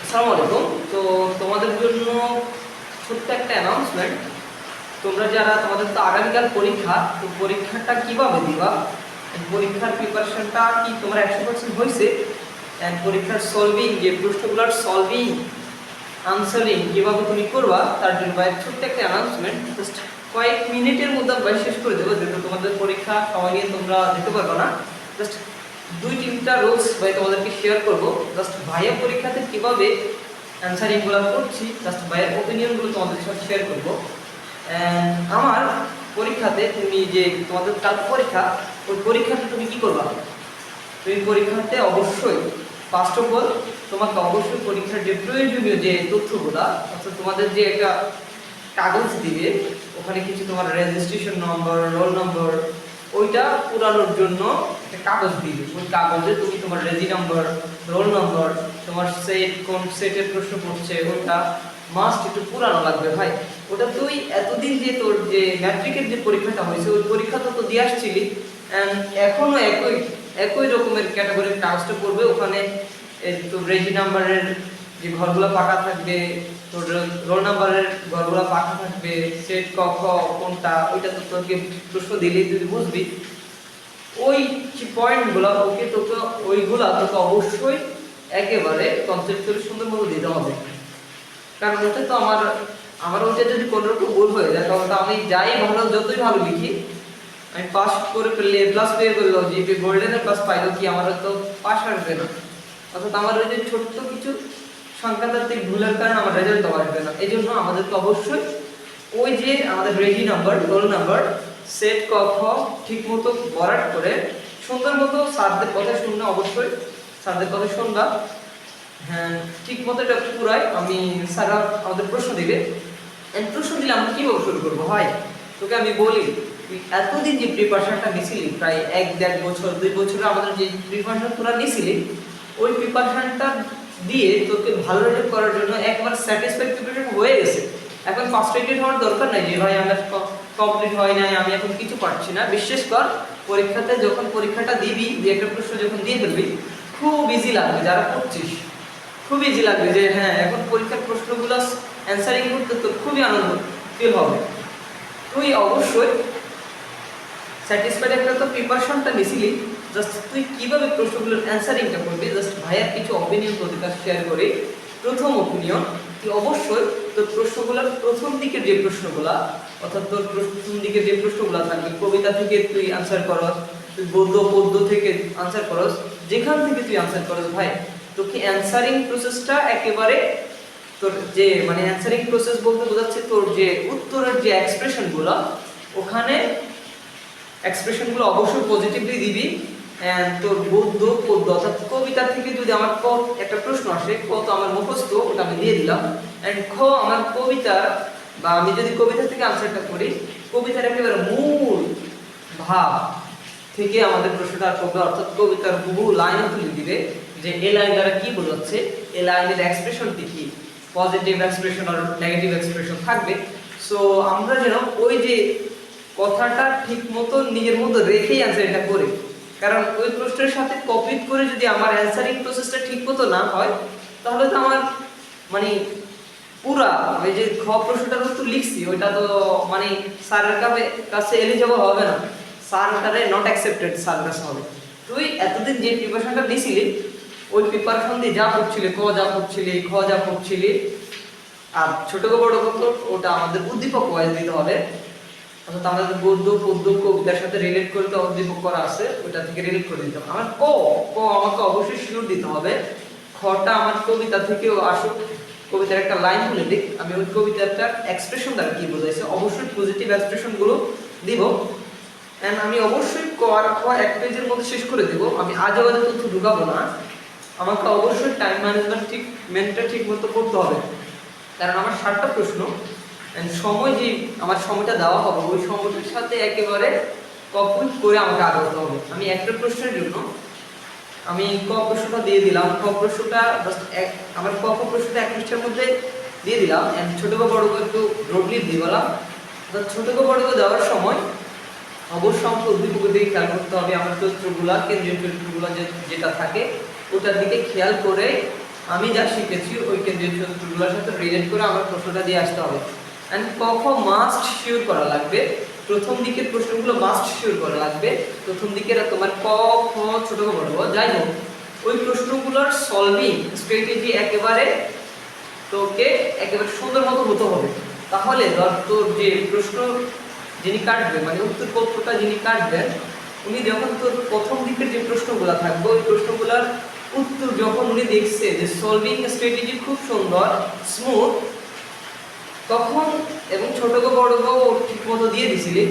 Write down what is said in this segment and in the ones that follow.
আসসালামু আলাইকুম। তো তোমাদের জন্য ছোট্ট একটা অ্যানাউন্সমেন্ট। তোমরা যারা তোমাদের তো আগামীকাল পরীক্ষা, তো পরীক্ষাটা কিভাবে দিবা, পরীক্ষার প্রিপারেশনটা কি তোমরা 100% হয়েছে, পরীক্ষার সলভিং যে প্রশ্নগুলোর সলভিং আনসারিং কিভাবে তুমি করবা তার জন্য ভাই ছোট্ট একটা অ্যানাউন্সমেন্ট। জাস্ট কয়েক মিনিটের মধ্যে ভাই শেষ করে দেবো, যেহেতু তোমাদের পরীক্ষা সময় নিয়ে তোমরা দিতে পারবে না। জাস্ট 2-3টা রুলস ভাই তোমাদেরকে শেয়ার করবো। জাস্ট ভাইয়া পরীক্ষাতে কীভাবে অ্যান্সারিংগুলো করছি, জাস্ট ভাইয়ের ওপিনিয়নগুলো তোমাদের সাথে শেয়ার করবো। আমার পরীক্ষাতে তুমি যে তোমাদের কাল পরীক্ষা, ওই পরীক্ষাতে তুমি কী করবা? তুমি পরীক্ষাতে অবশ্যই ফার্স্ট অফ অল তোমাকে অবশ্যই পরীক্ষার যে প্রয়োজনীয় যে তথ্যগুলো, অর্থাৎ তোমাদের যে একটা কাগজ দিবে, ওখানে কিছু তোমার রেজিস্ট্রেশন নম্বর, রোল নম্বর, ওইটা পুরানোর জন্য একটা কাগজ দিবে। ওই কাগজে তুমি তোমার রেজি নম্বর, রোল নম্বর, তোমার সেট, কোন সেটের প্রশ্ন পড়ছে, ওটা মাস্ট একটু পুরানো লাগবে ভাই। ওটা তুই এতদিন যে তোর যে ম্যাট্রিকের যে পরীক্ষাটা হয়েছে, ওই পরীক্ষাটা তো দিয়ে আসছিলি, এখনো একই একই রকমের ক্যাটাগরির কাগজটা পড়বে। ওখানে তোর রেজি নাম্বারের যে ঘরগুলো পাকা থাকবে, তোর রোল নাম্বারের ঘরগুলো পাকা থাকবে, সেট ক খ কোনটা, ওইটা তো তোকে প্রশ্ন দিলেই তুই বুঝবি। ওই যে পয়েন্টগুলো ওকে তোকে ওইগুলা তোকে অবশ্যই একেবারে কনসেপ্টুয়ালি সুন্দর মতো দিতে হবে। কারণ ওটা তো আমার ওইটা যদি কোনো রকম ভুল হয়ে যায়, তখন তো আমি যাই ভালো, যতই ভালো লিখি, আমি পাস করে ফেললে, প্লাস পেয়ে ফেললো, জিপি গোল্ডেনের প্লাস পাইলো, কি আমার তো পাস আসবে না। অর্থাৎ আমার ওই যে ছোট্ট কিছু সংখ্যাতাত্ত্বিক ভুলের কারণে আমার রেজাল্ট আসবে না। এই জন্য আমাদেরকে অবশ্যই ওই যে আমাদের রেজি নাম্বার, রোল নাম্বার, সেট ক খ ঠিক মতো বরাট করে সুন্দর মতো স্যারদের কথা শুনলে, অবশ্যই স্যারদের কথা শুনবা। হ্যাঁ, ঠিক মতো এটা পুরাই আমি স্যার আমাদের প্রশ্ন দিবে। প্রশ্ন দিলে আমরা কীভাবে শুরু করবো? হয় তোকে আমি বলি, তুই এতদিন যে প্রিপারেশনটা নিছিলি, প্রায় 1-1.5 বছর 2 বছরে আমাদের যে প্রিপারেশন তোরা নিছিলি, ওই প্রিপারেশনটা দিয়ে তোকে ভালো রেজাল্ট করার জন্য একবার স্যাটিসফাইড প্রিপারেশন হয়ে গেছে। এখন ফ্রাস্ট্রেটেড হওয়ার দরকার নাই যে ভাই আমার কমপ্লিট হয় নাই, আমি এখন কিছু পারছি না। বিশ্বাস কর, পরীক্ষাতে যখন পরীক্ষাটা দিবি, যে একটা প্রশ্ন যখন দিয়ে ফেলবি, খুব ইজি লাগবে। যারা পড়ছিস খুব ইজি লাগবে যে হ্যাঁ, এখন পরীক্ষার প্রশ্নগুলো অ্যান্সারিং করতে তোর খুবই আনন্দ ফিল হবে। তুই অবশ্যই স্যাটিসফাইড একটা তো প্রিপারেশনটা নিছিলি, জাস্ট তুই কীভাবে প্রশ্নগুলোর অ্যান্সারিংটা করবি, জাস্ট ভাইয়ার কিছু অপিনিয়ন তোদের কাছে শেয়ার করি। প্রথম অপিনিয়ন, তুই অবশ্যই তোর প্রশ্নগুলোর প্রথম দিকের যে প্রশ্নগুলা, অর্থাৎ তোর প্রথম দিকের যে প্রশ্নগুলো থাকবে, কবিতা থেকে তুই আনসার করস, তুই গদ্য পদ্য থেকে আনসার করস, যেখান থেকে তুই আনসার করস ভাই, তোকে অ্যান্সারিং প্রসেসটা একেবারে তোর যে মানে অ্যান্সারিং প্রসেস বলতে বোঝাচ্ছে তোর যে উত্তরের যে এক্সপ্রেশনগুলো, ওখানে এক্সপ্রেশনগুলো অবশ্যই পজিটিভলি দিবি। তোর গদ্য পদ্য অর্থাৎ কবিতা থেকে যদি আমার ক একটা প্রশ্ন আসে, ক তো আমার মুখস্থ, ওটা আমি দিয়ে দিলাম। খ আমার কবিতা, বা আমি যদি কবিতা থেকে আনসারটা করি, কবিতার একেবারে মূল ভাব থেকে আমাদের প্রশ্নটা করবে, অর্থাৎ কবিতার বহু লাইন তুলে দিবে যে এই লাইন দ্বারা কি বোঝাচ্ছে, এই লাইনের এক্সপ্রেশনটি কি, পজিটিভ এক্সপ্রেশন আর নেগেটিভ এক্সপ্রেশন থাকবে। সো আমরা যেন ওই যে কথাটা ঠিক মতো নিজের মতো রেখেই অ্যান্সারটা করি। কারণ ওই প্রশ্নের সাথে কপি করে যদি আমার অ্যান্সারিং প্রসেসটা ঠিক মতো না হয়, তাহলে তো আমার মানে পুরা ওই যে খ প্রশ্নটার উত্তর লিখছি, ওইটা তো মানে স্যারের কাছে এলিজেবল হবে না, স্যার ওটারে নট অ্যাকসেপ্টেড স্যারের কাছে হবে। তুই এতদিন যে প্রিপারেশনটা নিয়েছিলি, ওই প্রিপারেশন দিয়ে যা পড়ছিলি, ক যা পড়ছিলি, খ যা পড়ছিলি, আর ছোট বড় কত, ওটা আমাদের উদ্দীপক ওয়াইজ দিতে হবে। অর্থাৎ আমাদের গদ্য পদ্য কবিতার সাথে রিলেট করে তো উদ্দীপক করা আছে, ওটা থেকে রিলেট করে দিতে হবে। আমার ক আমাকে অবশ্যই শিওর দিতে হবে। খটা আমার কবিতা থেকেও আসুক, কবিতার একটা লাইন বলে দিক, আমি ওই কবিতাটার এক্সপ্রেশন দ্বারা কি বোঝাইছে, অবশ্যই পজিটিভ এক্সপ্রেশনগুলো দিব। আমি অবশ্যই ক আর খ এক পেজের মধ্যে শেষ করে দেবো। আমি আজে বাজে তথ্য ঢুকাবো না। আমাকে অবশ্যই টাইম ম্যানেজমেন্টটা ঠিক মতো করতে হবে। কারণ আমার 7টা প্রশ্ন, সময় যে আমার সময়টা দেওয়া হবে, ওই সময়টার সাথে একেবারে কমপ্লিট করে আমাকে আগাতে হবে। আমি একটা প্রশ্নের জন্য আমি ক প্রশ্নটা দিয়ে দিলাম, ক প্রশ্নটা জাস্ট আমার ক প্রশ্নটা 1 পৃষ্ঠার মধ্যে দিয়ে দিলাম। ছোট বা বড় করে একটু ব্রডলি দিয়ে দিলাম। ছোট বা বড় করে দেওয়ার সময় অবশ্যই আমাকে উদ্দীপকের দিকে খেয়াল করতে হবে। আমার চরিত্রগুলা, কেন্দ্রীয় চরিত্রগুলো যেটা থাকে, ওটার দিকে খেয়াল করে আমি যা শিখেছি ওই কেন্দ্রীয় সূত্রগুলোর সাথে রিলেট করে আমার প্রশ্নটা দিয়ে আসতে হবে। অ্যান্ড ক খ মাস্ট শিওর করা লাগবে, প্রথম দিকের প্রশ্নগুলো মাস্ট শিওর করা লাগবে। প্রথম দিকের তোমার ক খ ছোট বড় যাই হোক ওই প্রশ্নগুলোর সলভিং স্ট্র্যাটেজি একেবারে তোকে একেবারে সুন্দর মতো হতে হবে। তাহলে ধর তোর যে প্রশ্ন যিনি কাটবে মানে উত্তরপত্রটা যিনি কাটবেন উনি যখন তোর প্রথম দিকের যে প্রশ্নগুলো থাকবে ওই প্রশ্নগুলোর উত্তর যখন উনি দেখছে যে সলভিং স্ট্র্যাটেজি খুব সুন্দর স্মুথ, তখন এবং ছোট গো বড় গো ঠিক মতো দিয়ে দিছিলি,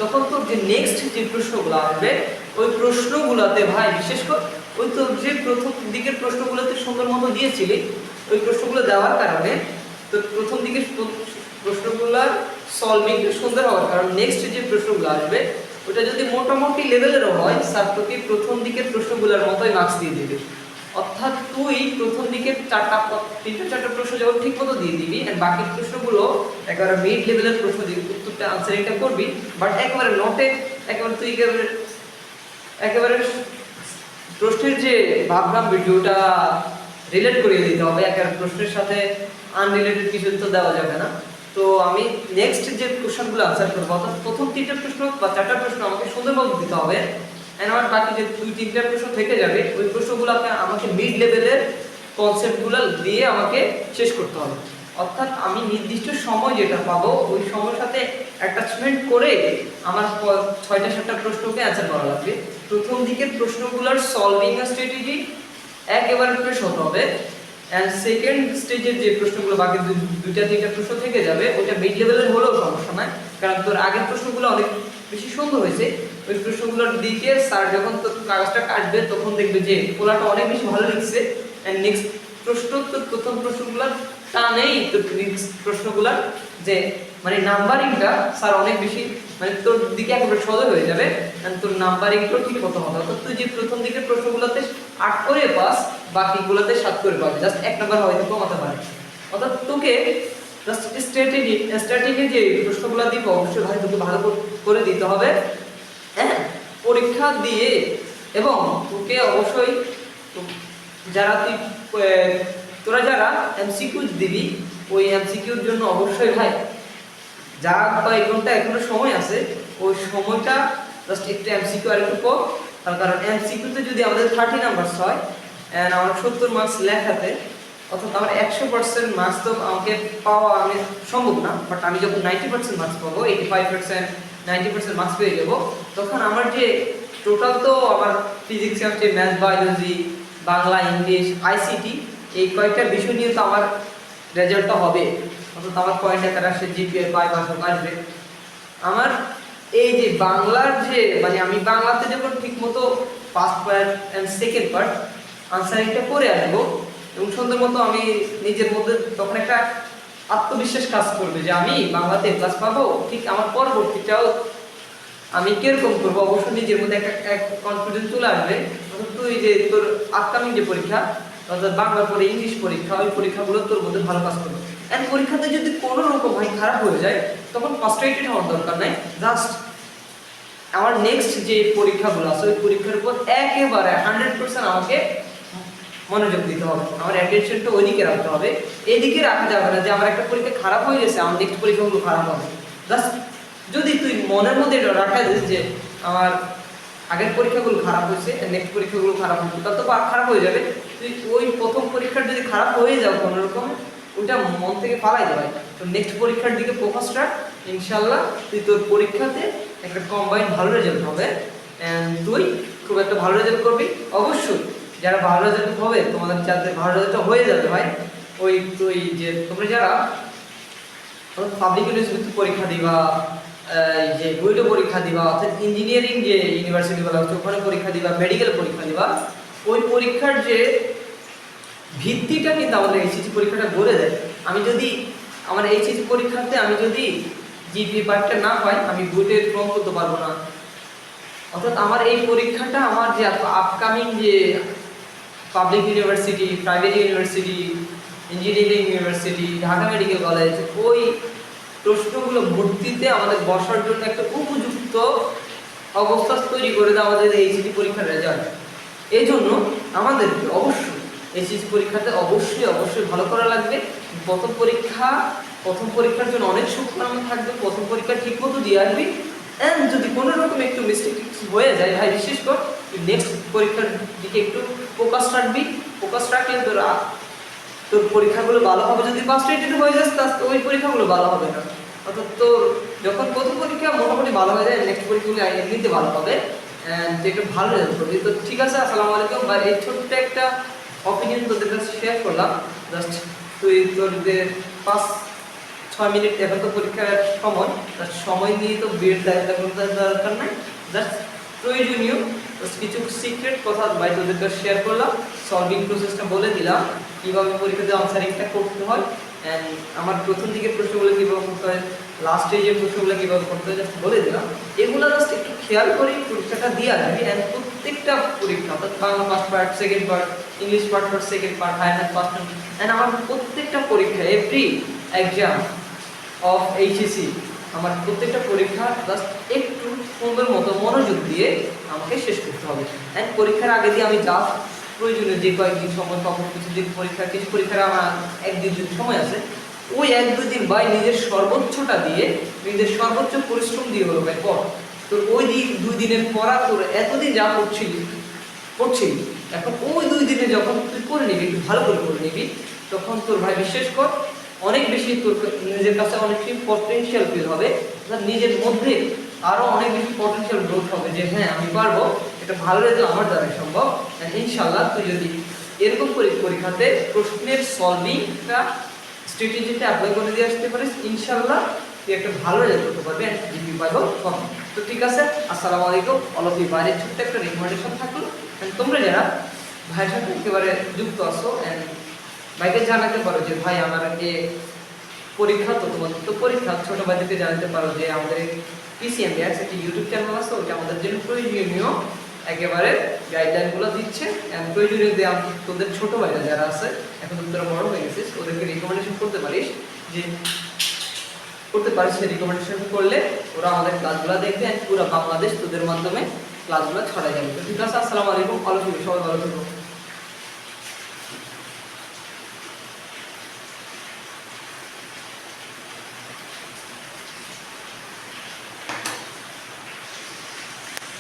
তখন তোর যে নেক্সট যে প্রশ্নগুলো আসবে ওই প্রশ্নগুলোতে ভাই বিশেষ করে ওই তোর যে প্রথম দিকের প্রশ্নগুলোতে সুন্দর মতো দিয়েছিলি ওই প্রশ্নগুলো দেওয়ার কারণে তোর প্রথম দিকের প্রশ্নগুলোর সলভিং সুন্দর হওয়ার কারণে নেক্সট যে প্রশ্নগুলো আসবে ওটা যদি মোটামুটি লেভেলেরও হয় স্যার তোকে প্রথম দিকের প্রশ্নগুলোর মতোই মার্কস দিয়ে দেবে। অর্থাৎ তুই প্রথম দিকের তিনটা চারটা প্রশ্ন যখন ঠিক মতো দিয়ে দিবি আর বাকি প্রশ্নগুলো একেবারে মিড লেভেলের প্রশ্ন দিয়ে উত্তরটা আনসারিংটা করবি, বাট একেবারে নোটে একেবারে তুই একেবারে প্রশ্নের যে ভাবলাম ভিডিওটা রিলেট করিয়ে দিতে হবে, একেবারে প্রশ্নের সাথে আনরিলেটেড কিছু তো দেওয়া যাবে না। তো আমি নেক্সট যে কোশ্চেনগুলো আনসার করবো অর্থাৎ প্রথম তিনটা প্রশ্ন বা চারটা প্রশ্ন আমাকে সুন্দরভাবে দিতে হবে, এন্ড আমার বাকি যে দুই তিনটা প্রশ্ন থেকে যাবে ওই প্রশ্নগুলো আমাকে মিড লেভেলের কনসেপ্টগুলো দিয়ে আমাকে শেষ করতে হবে। অর্থাৎ আমি নির্দিষ্ট সময় যেটা পাবো ওই সময়ের সাথে অ্যাটাচমেন্ট করে আমার 6টা 7টা প্রশ্নকে অ্যান্সার করা লাগবে। প্রথম দিকের প্রশ্নগুলোর সলভিং স্ট্র্যাটেজি একেবারে ফ্রেশ হতে হবে, অ্যান্ড সেকেন্ড স্টেজের যে প্রশ্নগুলো বাকি দুইটা তিনটা প্রশ্ন থেকে যাবে ওইটা মিড লেভেলের হলেও সমস্যা নাই, কারণ তোর আগের প্রশ্নগুলো অনেক বেশি সুন্দর হয়েছে। ওই প্রশ্নগুলোর দিকে স্যার যখন তোর কাগজটা কাটবে তখন দেখবে যে পোলাটা অনেক বেশি ভালো লিখছে, অ্যান্ড নেক্সট প্রশ্ন তোর প্রথম প্রশ্নগুলোর টানেই তোর নেক্সট প্রশ্নগুলোর যে মানে নাম্বারিংটা স্যার অনেক বেশি মানে তোর দিকে একেবারে সদয় হয়ে যাবে, অ্যান্ড তোর নাম্বারিংটাও ঠিক মতো হবে। অর্থাৎ তুই যে প্রথম দিকের প্রশ্নগুলোতে 8 করে পাস বাকিগুলোতে 7 করে পাবি, জাস্ট 1 নাম্বার হয়তো কমাতে পারে। অর্থাৎ তোকে জাস্ট স্ট্র্যাটেজি যে প্রশ্নগুলো দিব অবশ্যই ভাই তোকে ভালো করে দিতে হবে, হ্যাঁ পরীক্ষা দিয়ে। এবং তোকে অবশ্যই যারা তোরা যারা এমসিকিউ দিবি ওই এমসিকিউর জন্য অবশ্যই ভাই যা কয়েক ঘন্টা এখনো সময় আছে ওই সময়টা জাস্ট একটু এমসিকিউ আর একটু কর, তার কারণ এমসিকিউতে যদি আমাদের 30 নাম্বার হয় অ্যান্ড আমার 70 মার্কস লেখাতে, অর্থাৎ আমার 100% মার্কস তো আমাকে পাওয়া আমি সম্ভব না, বাট আমি যখন 90% মার্কস পাবো 85% 90% মার্কস পেয়ে যাবো, তখন আমার যে টোটাল তো আমার physics chemistry math biology Bangla English ICT এই কয়েকটা বিষয় নিয়ে তো আমার রেজাল্টটা হবে, অর্থাৎ আমার পয়েন্ট একটা আসে জিপিএ 5 আসবে। আমার এই যে বাংলার যে মানে আমি বাংলাতে যখন ঠিকমতো first part and second part আনসারিংটা করে আসবো এবং সুন্দর মতো আমি নিজের মধ্যে তখন একটা আত্মবিশ্বাস কাজ করবে যে আমি বাংলাতে ক্লাস পাবো, ঠিক আমার পরবর্তীটাও আমি কিরকম করবো অবশ্যই নিজের মধ্যে একটা কনফিডেন্স চলে আসবে। তুই যে তোর আপকামিং যে পরীক্ষা অর্থাৎ বাংলা পরে ইংলিশ পরীক্ষা ওই পরীক্ষাগুলো তোর মধ্যে ভালো কাজ করবে, অ্যান্ড পরীক্ষাতে যদি কোনো রকম ভাই খারাপ হয়ে যায় তখন ফ্রাস্ট্রেটেড হওয়ার দরকার নাই, জাস্ট আমার নেক্সট যে পরীক্ষাগুলো আছে ওই পরীক্ষার উপর একেবারে 100% আমাকে মনোযোগ দিতে হবে, আমার অ্যাটেনশনটা ওইদিকে রাখতে হবে, এইদিকে রাখা যাবে না যে আমার একটা পরীক্ষা খারাপ হয়ে গেছে আমার নেক্সট পরীক্ষাগুলো খারাপ হবে। জাস্ট যদি তুই মনের মধ্যে এটা রাখা দিস যে আমার আগের পরীক্ষাগুলো খারাপ হয়েছে নেক্সট পরীক্ষাগুলো খারাপ হয়েছে তত খারাপ হয়ে যাবে, তুই ওই প্রথম পরীক্ষার যদি খারাপ হয়ে যাও কোনো রকম ওইটা মন থেকে পালাই যাবে, তো নেক্সট পরীক্ষার দিকে ফোকাস রাখ, ইনশাল্লাহ তুই তোর পরীক্ষাতে একটা কম্বাইন্ড ভালো রেজাল্ট হবে অ্যান্ড তুই খুব একটা ভালো রেজাল্ট করবি। অবশ্যই যারা ভালো রেজাল্ট হবে তোমাদের যাতে ভালো রেজাল্ট হয়ে যাবে ভাই ওই তুই যে তোমরা যারা পাবলিক ইউনিভার্সিটি পরীক্ষা দিবা যে বুয়েটে পরীক্ষা দিবা অর্থাৎ ইঞ্জিনিয়ারিং যে ইউনিভার্সিটিগুলো আছে ওখানে পরীক্ষা দিবা মেডিকেল পরীক্ষা দিবা, ওই পরীক্ষার যে ভিত্তিটা কিন্তু আমাদের এইচএসসি পরীক্ষাটা বলে দেয়। আমি যদি আমার এইচএসসি পরীক্ষাতে আমি যদি জিপিএ 5টা না পাই আমি বুয়েটে ফর্ম করতে পারবো না, অর্থাৎ আমার এই পরীক্ষাটা আমার যে আপকামিং যে public university private university engineering university Dhaka medical college ওই প্রশ্নগুলো ভর্তিতে আমাদের বসার জন্য একটা উপযুক্ত অবস্থা তৈরি করে দেয় আমাদের এইচএসসি পরীক্ষার রেজাল্ট। এই জন্য আমাদেরকে অবশ্যই এইচএসসি পরীক্ষাতে অবশ্যই ভালো করা লাগবে। প্রথম পরীক্ষার জন্য অনেক শুভকামনা থাকবে। প্রথম পরীক্ষা ঠিক মতো দিয়ে আসবি, এন্ড যদি কোনো রকম একটু মিস্টেক হয়ে যায় ভাই, বিশেষ করে নেক্সট পরীক্ষার দিকে একটু ফোকাস রাখবি। ফোকাস রাখলে তোর পরীক্ষাগুলো ভালো হবে। যদি ফার্স্ট হয়ে যাস তো ওই পরীক্ষাগুলো ভালো হবে না। অর্থাৎ তোর যখন প্রথম পরীক্ষা মোটামুটি ভালো হয়ে যায়, নেক্সট পরীক্ষাগুলো এমনিতে ভালো হবে, এন্ড একটু ভালো রেজাল্ট করবি। তো ঠিক আছে, আসসালামু আলাইকুম। আর এই ছোট্ট একটা অপিনিয়ন তোদের কাছে শেয়ার করলাম। জাস্ট তুই তোদের 5-6 মিনিট, এখন তো পরীক্ষার সময় নিয়ে তো বেড দরকার নাই। জাস্ট প্রয়োজনীয় কিছু সিক্রেট কথা ভাই তোদের কাছে শেয়ার করলাম। সলভিং প্রসেসটা বলে দিলাম, কীভাবে পরীক্ষাতে আনসারিংটা করতে হয়, অ্যান্ড আমার প্রথম দিকের প্রশ্নগুলো কীভাবে করতে হয়, লাস্ট স্টেজের প্রশ্নগুলো কীভাবে করতে হয় জাস্ট বলে দিলাম। এগুলো জাস্ট একটু খেয়াল করে পরীক্ষাটা দিয়ে আসবি। অ্যান্ড প্রত্যেকটা পরীক্ষা, অর্থাৎ Bangla first part, second part, English part second part, higher math first part, and আমার প্রত্যেকটা পরীক্ষা, এভরি এক্সাম অফ এইচএসসি, আমার প্রত্যেকটা পরীক্ষা জাস্ট একটু সুন্দর মতো মনোযোগ দিয়ে আমাকে শেষ করতে হবে। অ্যান্ড পরীক্ষার আগে দিয়ে আমি যা প্রয়োজনীয় যে কয়েকদিন সময় পাবো, কিছু পরীক্ষার আমার 1-2 দিন সময় আছে, ওই 1-2 দিন ভাই নিজের সর্বোচ্চটা দিয়ে, নিজের সর্বোচ্চ পরিশ্রম দিয়ে হলো ভাই পড়। তোর ওই 2 দিনের পড়া তোর এতদিন যা পড়ছিলি, এখন ওই 2 দিনে যখন তুই করে নিবি, একটু ভালো করে নিবি, তখন তোর ভাই বিশেষ কর অনেক বেশি তোর নিজের কাছে অনেক বেশি পটেনশিয়াল ফিল হবে। নিজের মধ্যে আরো অনেক বেশি পটেনশিয়াল গ্রোথ হবে যে হ্যাঁ আমি পারবো, এটা ভালো রেজাল্ট আমার দ্বারা সম্ভব। ইনশাল্লাহ তুই যদি এরকম করে পরীক্ষাতে প্রশ্নের সলভিংটা স্ট্র্যাটেজিটা অ্যাপ্লাই করে দিয়ে আসতে পারিস, ইনশাল্লাহ তুই একটা ভালো রেজাল্ট করতে পারবি অ্যান্ড জিপি পাইবো কম। তো ঠিক আছে, আসসালামু আলাইকুম। অল অফ ইউ বাইরের ছোট্ট একটা রিকমেন্ডেশন থাকলো, তোমরা যারা ভাইয়ের সাথে একেবারে যুক্ত আসো অ্যান্ড ভাইকে জানাতে পারো যে ভাই আমাকে পরীক্ষা, তো তোমাদের তো পরীক্ষা, ছোট ভাইদেরকে জানাতে পারো যে আমাদের পিসিএম ব্যাচ একটি ইউটিউব চ্যানেল আছে, ওটা আমাদের জন্য প্রয়োজনীয় একেবারে গাইডলাইনগুলো দিচ্ছে। প্রয়োজনীয় যে তোদের ছোট ভাইরা যারা আছে, এখন তোরা বড় হয়ে গেছিস, ওদেরকে রিকমেন্ডেশন করতে পারিস, সেই রিকমেন্ডেশন করলে ওরা আমাদের ক্লাসগুলো দেখবে, পুরো বাংলাদেশ তোদের মাধ্যমে ক্লাসগুলো ছড়াই যাবে। তো ঠিক আছে, আসসালামু আলাইকুম। সবাই ভালো থাকো।